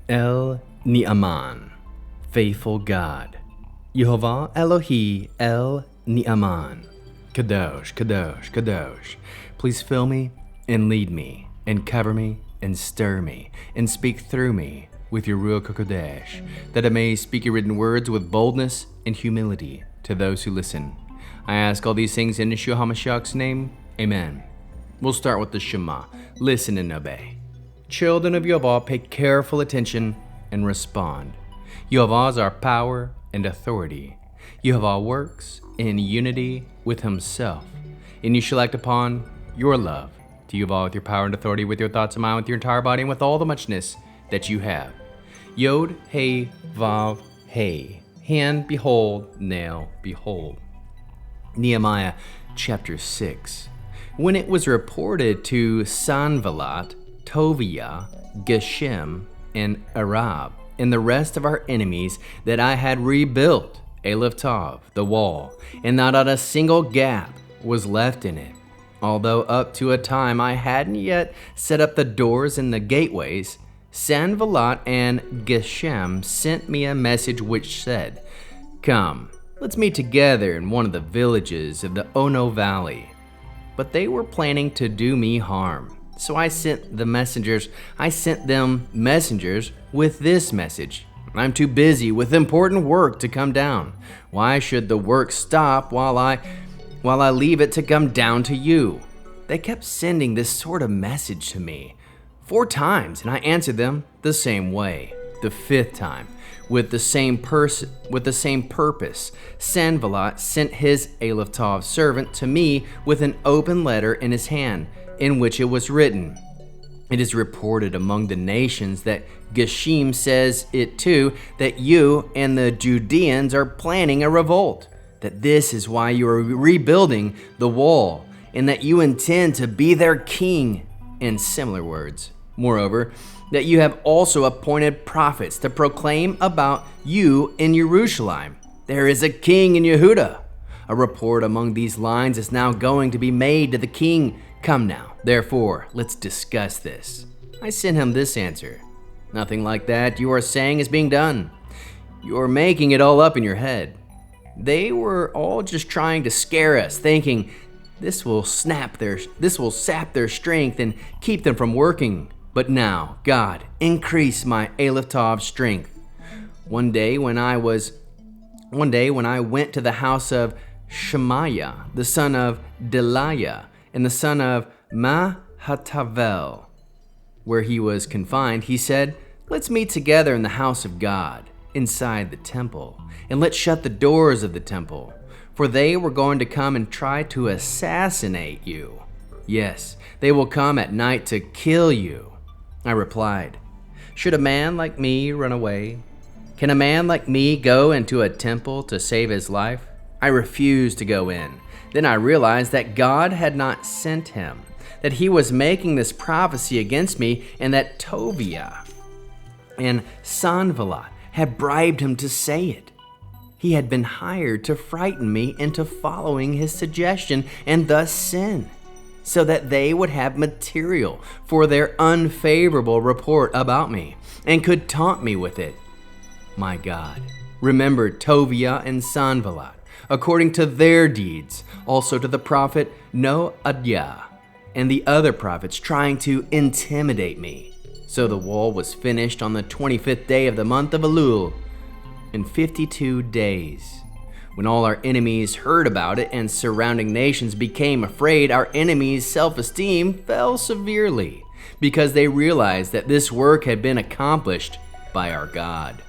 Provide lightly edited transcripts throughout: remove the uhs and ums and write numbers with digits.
El Ni'aman, faithful God. Yehovah Elohi El Ni'aman. Kadosh, Kadosh, Kadosh. Please fill me and lead me and cover me and stir me and speak through me with your Ruach HaKodesh, that I may speak your written words with boldness and humility to those who listen. I ask all these things in Yeshua HaMashiach's name. Amen. We'll start with the Shema. Listen and obey. Children of Yehovah, pay careful attention and respond. Yehovah is our power and authority. Yehovah works in unity with himself, and you shall act upon your love to Yehovah with your power and authority, with your thoughts and mind, with your entire body, and with all the muchness that you have. Yod, Hey, Vav, Hey. Hand, behold, nail, behold. Nehemiah chapter 6. When it was reported to Sanballat, Tobiah, Geshem, and Arab, and the rest of our enemies, that I had rebuilt Elephtov, the wall, and not a single gap was left in it, although up to a time I hadn't yet set up the doors and the gateways, Sanballat and Geshem sent me a message which said, "Come, let's meet together in one of the villages of the Ono Valley." But they were planning to do me harm. So I sent them messengers with this message: "I'm too busy with important work to come down. Why should the work stop while I leave it to come down to you?" They kept sending this sort of message to me 4 times, and I answered them the same way. The 5th time, with the same purpose, Sanballat sent his Elephtov servant to me with an open letter in his hand, in which it was written, "It is reported among the nations that Geshem says it too, that you and the Judeans are planning a revolt, that this is why you are rebuilding the wall, and that you intend to be their king," and similar words. Moreover, that you have also appointed prophets to proclaim about you in Jerusalem, "There is a king in Yehudah." A report among these lines is now going to be made to the king. Come now, therefore, let's discuss this. I sent him this answer: "Nothing like that you are saying is being done. You are making it all up in your head." They were all just trying to scare us, thinking this will sap their strength and keep them from working. But now, God, increase my Elephtov strength. One day when I went to the house of Shemaiah, the son of Delaiah, and the son of Mahatavel, where he was confined, he said, "Let's meet together in the house of God, inside the temple, and let's shut the doors of the temple, for they were going to come and try to assassinate you. Yes, they will come at night to kill you." I replied, "Should a man like me run away? Can a man like me go into a temple to save his life?" I refused to go in. Then I realized that God had not sent him, that he was making this prophecy against me, and that Tobiah and Sanballat had bribed him to say it. He had been hired to frighten me into following his suggestion and thus sin, so that they would have material for their unfavorable report about me and could taunt me with it. My God, remember Tobiah and Sanballat according to their deeds, also to the prophet Noadiah and the other prophets trying to intimidate me. So the wall was finished on the 25th day of the month of Elul in 52 days. When all our enemies heard about it and surrounding nations became afraid, our enemies' self-esteem fell severely because they realized that this work had been accomplished by our God.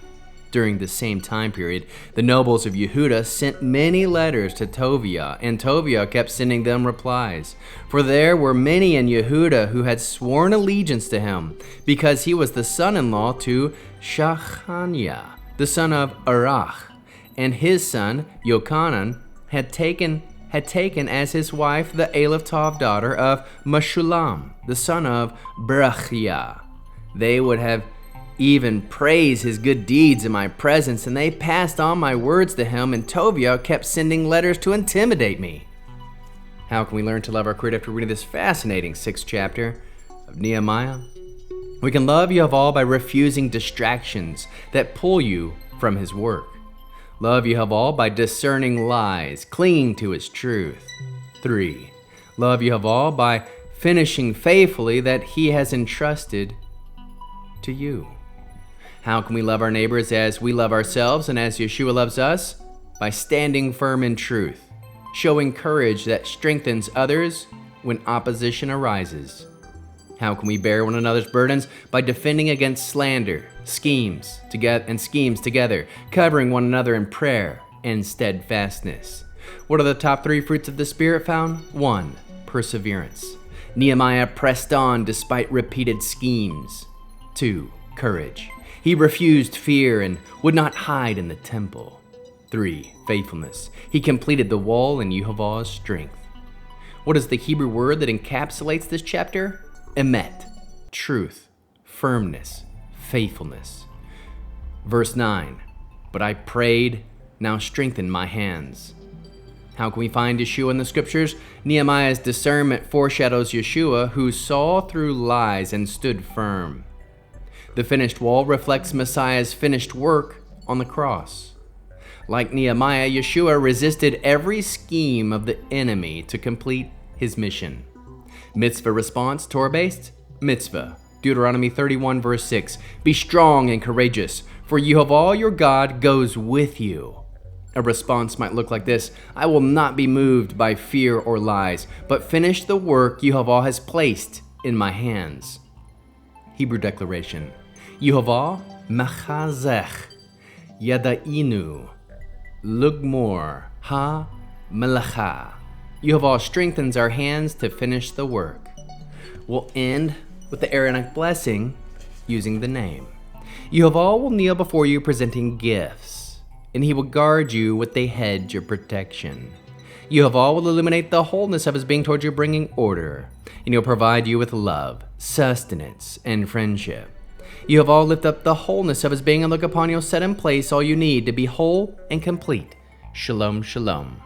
During the same time period, the nobles of Yehudah sent many letters to Tobiah, and Tobiah kept sending them replies. For there were many in Yehudah who had sworn allegiance to him, because he was the son-in-law to Shachaniah, the son of Arach, and his son Yochanan had taken as his wife the Elephtov daughter of Meshullam, the son of Berechiah. They would have even praised his good deeds in my presence, and they passed on my words to him, and Tobiah kept sending letters to intimidate me. How can we learn to love our Creator after reading this fascinating 6th chapter of Nehemiah? We can love Yehovah by refusing distractions that pull you from His work. Love Yehovah by discerning lies, clinging to His truth. 3. Love Yehovah by finishing faithfully that He has entrusted to you. How can we love our neighbors as we love ourselves and as Yeshua loves us? By standing firm in truth, showing courage that strengthens others when opposition arises. How can we bear one another's burdens? By defending against slander, schemes together, covering one another in prayer and steadfastness. What are the top 3 fruits of the Spirit found? 1. Perseverance. Nehemiah pressed on despite repeated schemes. 2. Courage. He refused fear and would not hide in the temple. 3. Faithfulness. He completed the wall in Yehovah's strength. What is the Hebrew word that encapsulates this chapter? Emet, truth, firmness, faithfulness. Verse 9, but I prayed, now strengthen my hands. How can we find Yeshua in the scriptures? Nehemiah's discernment foreshadows Yeshua, who saw through lies and stood firm. The finished wall reflects Messiah's finished work on the cross. Like Nehemiah, Yeshua resisted every scheme of the enemy to complete his mission. Mitzvah response, Torah-based? Mitzvah. Deuteronomy 31 verse 6. Be strong and courageous, for Yehovah your God goes with you. A response might look like this: I will not be moved by fear or lies, but finish the work Yehovah has placed in my hands. Hebrew declaration. Yehovah mechazzeq, yadeinu, ligmor, ha-melakhah. Yehovah strengthens our hands to finish the work. We'll end with the Aaronic blessing using the name. Yehovah will kneel before you presenting gifts, and He will guard you with a hedge of protection. Yehovah will illuminate the wholeness of His being towards you, bringing order, and He'll provide you with love, sustenance, and friendship. Yehovah will lift up the wholeness of His being and look upon you, set in place all you need to be whole and complete. Shalom, shalom.